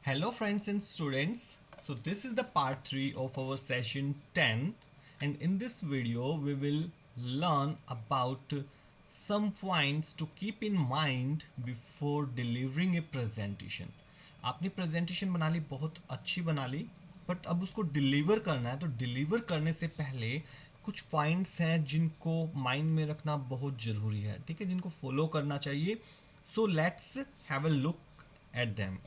Hello friends and students. So this is the part 3 of our session 10, and in this video we will learn about some points to keep in mind before delivering a presentation. आपने presentation बना ली, बहुत अच्छी बना ली, but अब उसको deliver करना है। तो डिलीवर करने से पहले कुछ पॉइंट्स हैं जिनको माइंड में रखना बहुत ज़रूरी है, ठीक है, जिनको फॉलो करना चाहिए। So let's have a look at them.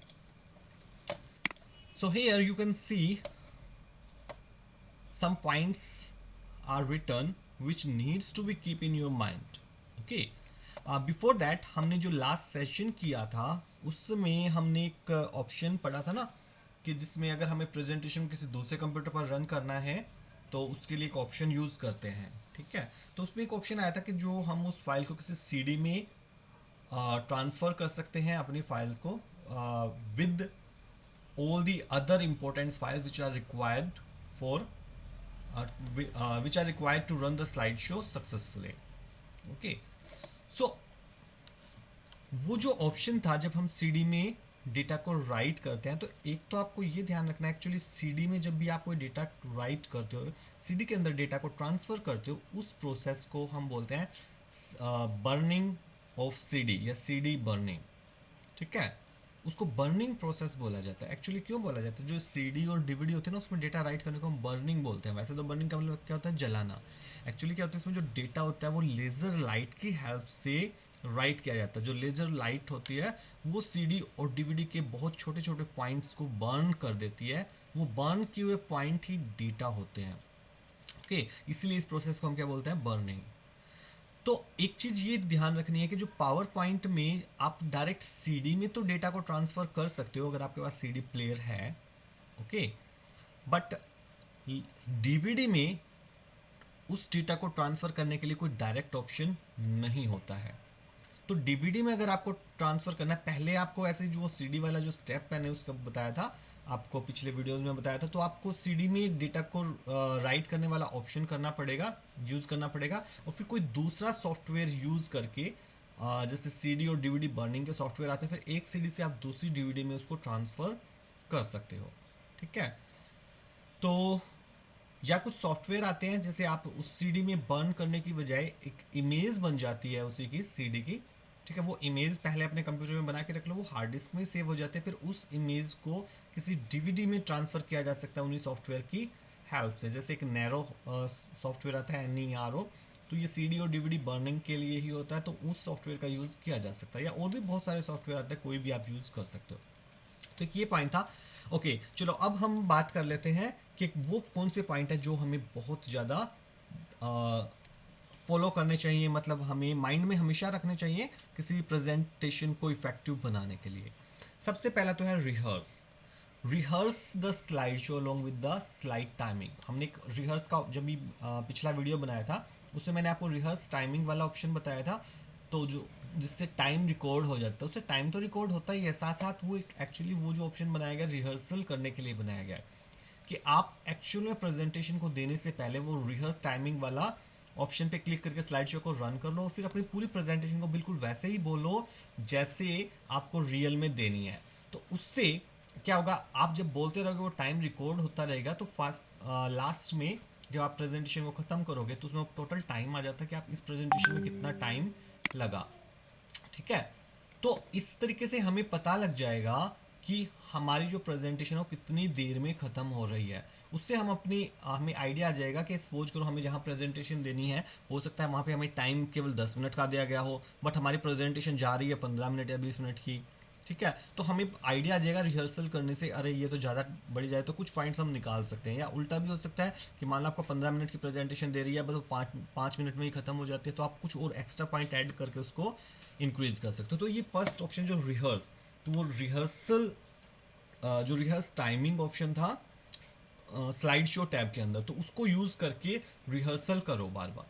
So here you can see some points are written which needs to be keep in your mind. Okay. Before that हमने जो लास्ट सेशन किया था उसमें हमने एक ऑप्शन पढ़ा था ना, कि जिसमें अगर हमें प्रेजेंटेशन किसी दूसरे कंप्यूटर पर रन करना है तो उसके लिए एक ऑप्शन यूज़ करते हैं, ठीक है। तो उसमें एक ऑप्शन आया था कि जो हम उस फाइल को किसी सीडी में ट्रांसफ़र कर सकते हैं अपनी फाइल को with all the other important files which are required for which are required to run the slideshow successfully. Okay, so वो जो ऑप्शन था जब हम सीडी में डेटा को राइट करते हैं, तो एक तो आपको ये ध्यान रखना है, एक्चुअली सीडी में जब भी आप कोई डेटा राइट करते हो, सीडी के अंदर डेटा को ट्रांसफ़र करते हो, उस प्रोसेस को हम बोलते हैं बर्निंग ऑफ सीडी या सीडी बर्निंग, ठीक है। उसको बर्निंग प्रोसेस बोला जाता है। एक्चुअली क्यों बोला जाता है, जो सीडी और डीवीडी होते हैं ना उसमें डेटा राइट करने को हम बर्निंग बोलते हैं। वैसे तो बर्निंग का मतलब क्या होता है, जलाना। एक्चुअली क्या होता है, इसमें जो डेटा होता है वो लेज़र लाइट की हेल्प से राइट किया जाता है। जो लेज़र लाइट होती है वो सीडी और डीवीडी के बहुत छोटे छोटे पॉइंट्स को बर्न कर देती है। वो बर्न किए हुए पॉइंट ही डेटा होते हैं। ओके, इसीलिए इस प्रोसेस को हम क्या बोलते हैं, बर्निंग। तो एक चीज़ ये ध्यान रखनी है कि जो पावर पॉइंट में आप डायरेक्ट सीडी में तो डेटा को ट्रांसफ़र कर सकते हो अगर आपके पास सीडी प्लेयर है, ओके, बट डीवीडी में उस डेटा को ट्रांसफ़र करने के लिए कोई डायरेक्ट ऑप्शन नहीं होता है। तो डीवीडी में अगर आपको ट्रांसफ़र करना है, पहले आपको ऐसे जो सीडी वाला जो स्टेप मैंने उसका बताया था, आपको पिछले वीडियोस में बताया था, तो आपको सीडी में डेटा को राइट करने वाला ऑप्शन करना पड़ेगा, यूज़ करना पड़ेगा, और फिर कोई दूसरा सॉफ्टवेयर यूज़ करके जैसे सीडी और डीवीडी बर्निंग के सॉफ्टवेयर आते हैं, फिर एक सीडी से आप दूसरी डीवीडी में उसको ट्रांसफ़र कर सकते हो, ठीक है। तो या कुछ सॉफ्टवेयर आते हैं जैसे आप उस सीडी में बर्न करने की बजाय एक इमेज बन जाती है उसी की सीडी की, ठीक है। वो इमेज पहले अपने कंप्यूटर में बना के रख लो, वो हार्ड डिस्क में सेव हो जाते हैं, फिर उस इमेज को किसी डीवीडी में ट्रांसफ़र किया जा सकता है उन्हीं सॉफ्टवेयर की हेल्प से। जैसे एक नैरो सॉफ्टवेयर आता है NERO, तो ये सीडी और डीवीडी बर्निंग के लिए ही होता है, तो उस सॉफ्टवेयर का यूज़ किया जा सकता है। या और भी बहुत सारे सॉफ्टवेयर आते हैं, कोई भी आप यूज़ कर सकते हो। तो ये पॉइंट था। ओके, चलो अब हम बात कर लेते हैं कि वो कौन से पॉइंट है जो हमें बहुत ज़्यादा फॉलो करने चाहिए, मतलब हमें माइंड में हमेशा रखने चाहिए किसी भी प्रेजेंटेशन को इफेक्टिव बनाने के लिए। सबसे पहला तो है rehearse the slide show along with the slide timing. हमने एक रिहर्स का जब भी पिछला वीडियो बनाया था उसमें मैंने आपको रिहर्स टाइमिंग वाला ऑप्शन बताया था, तो जो जिससे टाइम रिकॉर्ड हो जाता है, उससे टाइम तो रिकॉर्ड होता ही है, साथ साथ वो एक एक्चुअली वो जो ऑप्शन बनाया गया रिहर्सल करने के लिए बनाया गया है कि आप एक्चुअल में प्रेजेंटेशन को देने से पहले वो रिहर्स टाइमिंग वाला ऑप्शन पे क्लिक करके स्लाइड शो को रन कर लो, और फिर अपनी पूरी प्रेजेंटेशन को बिल्कुल वैसे ही बोलो जैसे आपको रियल में देनी है। तो उससे क्या होगा, आप जब बोलते रहोगे वो टाइम रिकॉर्ड होता रहेगा, तो फास्ट लास्ट में जब आप प्रेजेंटेशन को ख़त्म करोगे तो उसमें टोटल टाइम आ जाता है कि आप इस प्रेजेंटेशन में कितना टाइम लगा, ठीक है। तो इस तरीके से हमें पता लग जाएगा कि हमारी जो प्रेजेंटेशन है वो कितनी देर में ख़त्म हो रही है। उससे हमें आइडिया आ जाएगा कि सपोज करो हमें जहाँ प्रेजेंटेशन देनी है, हो सकता है वहाँ पे हमें टाइम केवल 10 मिनट का दिया गया हो, बट हमारी प्रेजेंटेशन जा रही है 15 मिनट या 20 मिनट की, ठीक है। तो हमें आइडिया आ जाएगा रिहर्सल करने से, अरे ये तो ज़्यादा बढ़ जाए, तो कुछ पॉइंट्स हम निकाल सकते हैं। या उल्टा भी हो सकता है कि मान लो आपको 15 मिनट की प्रेजेंटेशन दे रही है, बस वो 5 मिनट में ही ख़त्म हो जाती है, तो आप कुछ और एक्स्ट्रा पॉइंट ऐड करके उसको इंक्रीज कर सकते हो। तो ये फर्स्ट ऑप्शन जो रिहर्स, तो वो रिहर्सल जो रिहर्स टाइमिंग ऑप्शन था स्लाइड शो टैब के अंदर, तो उसको यूज़ करके रिहर्सल करो बार बार।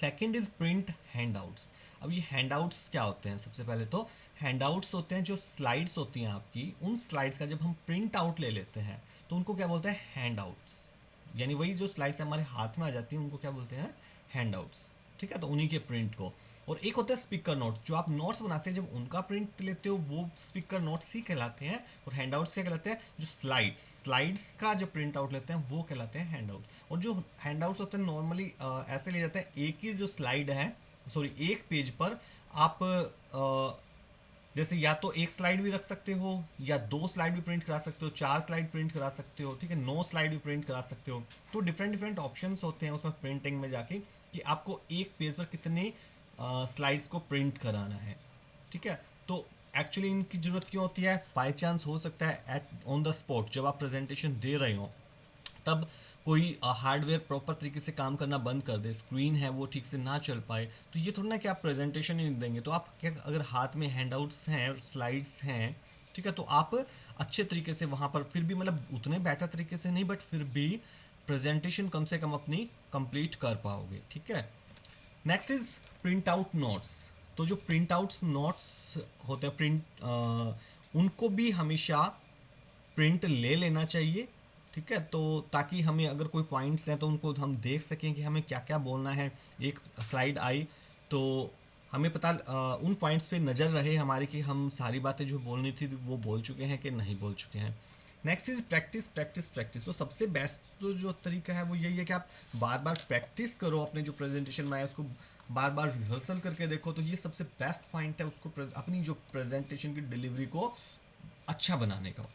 Second is print handouts. अब ये हैंडआउट्स क्या होते हैं, सबसे पहले तो हैंडआउट्स होते हैं जो स्लाइड्स होती हैं आपकी, उन स्लाइड्स का जब हम प्रिंट आउट ले लेते हैं तो उनको क्या बोलते हैं, हैंडआउट्स। यानी वही जो स्लाइड्स हमारे हाथ में आ जाती हैं उनको क्या बोलते हैं, हैंडआउट्स, ठीक है। तो उन्हीं के प्रिंट को और एक होता है स्पीकर नोट, जो आप नोट्स बनाते हैं जब उनका प्रिंट लेते हो वो स्पीकर नोट्स ही कहलाते हैं। और हैंडआउट्स क्या कहलाते हैं, जो स्लाइड्स का जो प्रिंट आउट लेते हैं वो कहलाते हैं हैंडआउट। और जो हैंडआउट्स होते हैं नॉर्मली ऐसे ले जाते हैं, एक ही जो स्लाइड है, सॉरी एक पेज पर आप जैसे या तो एक स्लाइड भी रख सकते हो, या 2 स्लाइड भी प्रिंट करा सकते हो, 4 स्लाइड प्रिंट करा सकते हो, ठीक है, 9 स्लाइड भी प्रिंट करा सकते हो। तो डिफरेंट डिफरेंट ऑप्शंस होते हैं उसमें प्रिंटिंग में जाके, कि आपको एक पेज पर कितने स्लाइड्स को प्रिंट कराना है, ठीक है। तो एक्चुअली इनकी ज़रूरत क्यों होती है, बाई चांस हो सकता है एट ऑन द स्पॉट जब आप प्रेजेंटेशन दे रहे हो तब कोई हार्डवेयर प्रॉपर तरीके से काम करना बंद कर दे, स्क्रीन है वो ठीक से ना चल पाए, तो ये थोड़ा ना कि आप प्रेजेंटेशन ही नहीं देंगे। तो आप क्या, अगर हाथ में हैंडआउट्स हैं, स्लाइड्स हैं, ठीक है, तो आप अच्छे तरीके से वहाँ पर फिर भी मतलब उतने बेटर तरीके से नहीं, बट फिर भी प्रेजेंटेशन कम से कम अपनी कंप्लीट कर पाओगे, ठीक है। Next is print out notes. तो जो प्रिंट आउट्स नोट्स होते हैं उनको भी हमेशा प्रिंट ले लेना चाहिए, ठीक है। तो ताकि हमें अगर कोई पॉइंट्स हैं तो उनको हम देख सकें कि हमें क्या क्या बोलना है। एक स्लाइड आई तो हमें पता उन पॉइंट्स पे नज़र रहे हमारी कि हम सारी बातें जो बोलनी थी वो बोल चुके हैं कि नहीं बोल चुके हैं। Next is practice practice practice. तो सबसे बेस्ट तो जो तरीका है वो यही है कि आप बार बार प्रैक्टिस करो, अपने जो प्रेजेंटेशन में आए उसको बार बार रिहर्सल करके देखो। तो ये सबसे बेस्ट पॉइंट है उसको अपनी जो प्रेजेंटेशन की डिलीवरी को अच्छा बनाने का।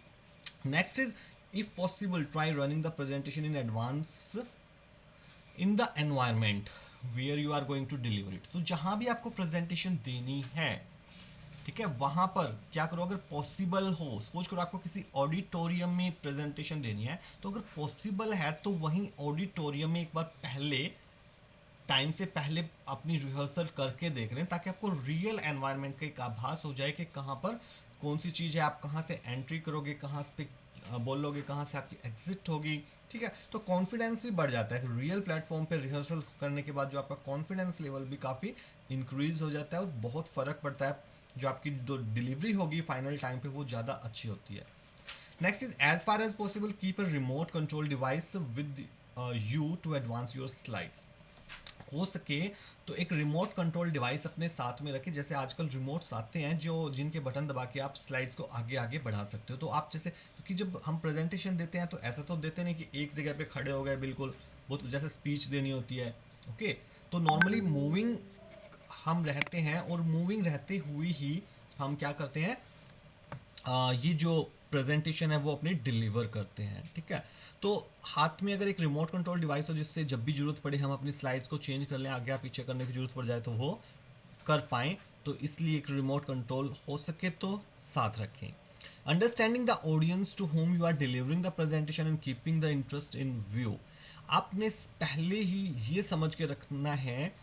Next is, if possible, try running the presentation in advance in the environment where you are going to deliver it. तो जहाँ भी आपको प्रेजेंटेशन देनी है, ठीक है, वहाँ पर क्या करो, अगर पॉसिबल हो, सपोज करो आपको किसी ऑडिटोरियम में प्रेजेंटेशन देनी है, तो अगर पॉसिबल है तो वहीं ऑडिटोरियम में एक बार पहले टाइम से पहले अपनी रिहर्सल करके देख रहे हैं, ताकि आपको रियल एनवायरनमेंट का एक आभास हो जाए कि कहाँ पर कौन सी चीज़ है, आप कहाँ से एंट्री करोगे, कहाँ पे बोलोगे, कहाँ से आपकी एग्जिट होगी, ठीक है। तो कॉन्फिडेंस भी बढ़ जाता है रियल प्लेटफॉर्म पे रिहर्सल करने के बाद, जो आपका कॉन्फिडेंस लेवल भी काफ़ी इंक्रीज हो जाता है और बहुत फ़र्क पड़ता है, जो आपकी जो डिलीवरी होगी फाइनल टाइम पे वो ज़्यादा अच्छी होती है। Next is, as far as possible keep a remote control device with you to advance your slides. हो सके तो एक रिमोट कंट्रोल डिवाइस अपने साथ में रखें। जैसे आजकल रिमोट्स आते हैं जो जिनके बटन दबा के आप स्लाइड्स को आगे आगे बढ़ा सकते हो। तो आप जैसे, क्योंकि जब हम प्रेजेंटेशन देते हैं तो ऐसा तो देते नहीं कि एक जगह पे खड़े हो गए बिल्कुल, बहुत जैसे स्पीच देनी होती है, ओके। तो नॉर्मली मूविंग हम रहते हैं, और मूविंग रहते हुए ही हम क्या करते हैं, ये जो प्रेजेंटेशन है वो अपनी डिलीवर करते हैं, ठीक है। तो हाथ में अगर एक रिमोट कंट्रोल डिवाइस हो जिससे जब भी जरूरत पड़े हम अपनी स्लाइड्स को चेंज कर लें, आगे आप पीछे करने की जरूरत पड़ जाए तो वो कर पाएँ, तो इसलिए एक रिमोट कंट्रोल हो सके तो साथ रखें। Understanding the audience to whom you are delivering the presentation and keeping the interest in view. आपने पहले ही ये समझ के रखना है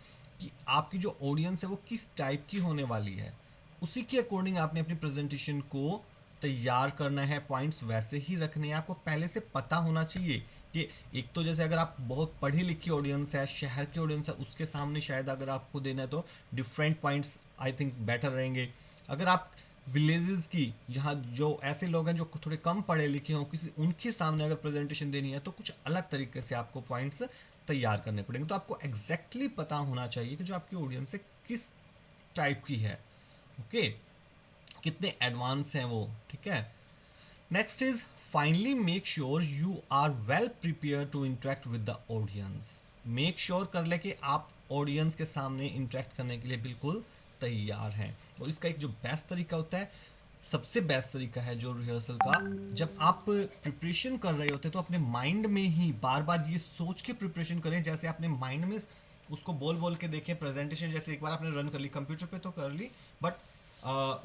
कि आपकी जो ऑडियंस है वो किस टाइप की होने वाली है, उसी के अकॉर्डिंग आपने अपनी प्रेजेंटेशन को तैयार करना है, पॉइंट्स वैसे ही रखने हैं। आपको पहले से पता होना चाहिए कि एक तो जैसे अगर आप बहुत पढ़ी लिखी ऑडियंस है, शहर की ऑडियंस है, उसके सामने शायद अगर आपको देना है तो different points I think better रहेंगे। अगर आप विलेजेस की, जहाँ जो ऐसे लोग हैं जो थोड़े कम पढ़े लिखे हों, किसी उनके सामने अगर प्रेजेंटेशन देनी है तो कुछ अलग तरीके से आपको पॉइंट्स तैयार करने पड़ेंगे। तो आपको एग्जैक्टली पता होना चाहिए कि जो आपकी ऑडियंस है किस टाइप की है, ओके, कितने एडवांस हैं वो, ठीक है। Next is, finally make sure you are well prepare to interact with the audience. Make sure कर ले कि आप ऑडियंस के सामने इंटरेक्ट करने के लिए बिल्कुल तैयार हैं। और इसका एक जो बेस्ट तरीका होता है, सबसे बेस्ट तरीका है जो रिहर्सल का, जब आप प्रिपरेशन कर रहे होते हैं तो अपने माइंड में ही बार बार ये सोच के प्रिपरेशन करें, जैसे आपने माइंड में उसको बोल बोल के देखें प्रेजेंटेशन, जैसे एक बार आपने रन कर ली कंप्यूटर पे तो कर ली, बट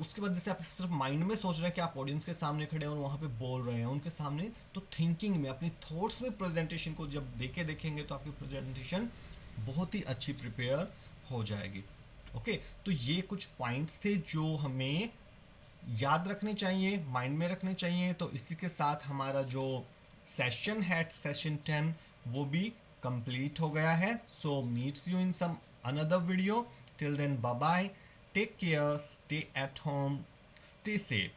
उसके बाद जैसे आप सिर्फ माइंड में सोच रहे हैं कि आप ऑडियंस के सामने खड़े हैं और वहाँ पे बोल रहे हैं उनके सामने, तो थिंकिंग में अपनी थॉट्स में प्रेजेंटेशन को जब देखेंगे तो आपकी प्रेजेंटेशन बहुत ही अच्छी प्रिपेयर हो जाएगी, ओके। तो ये कुछ पॉइंट्स थे जो हमें याद रखने चाहिए, माइंड में रखने चाहिए। तो इसी के साथ हमारा जो सेशन है, सेशन 10, वो भी कंप्लीट हो गया है। So meets you in some another video. Till then, bye bye, take care, stay at home, stay safe.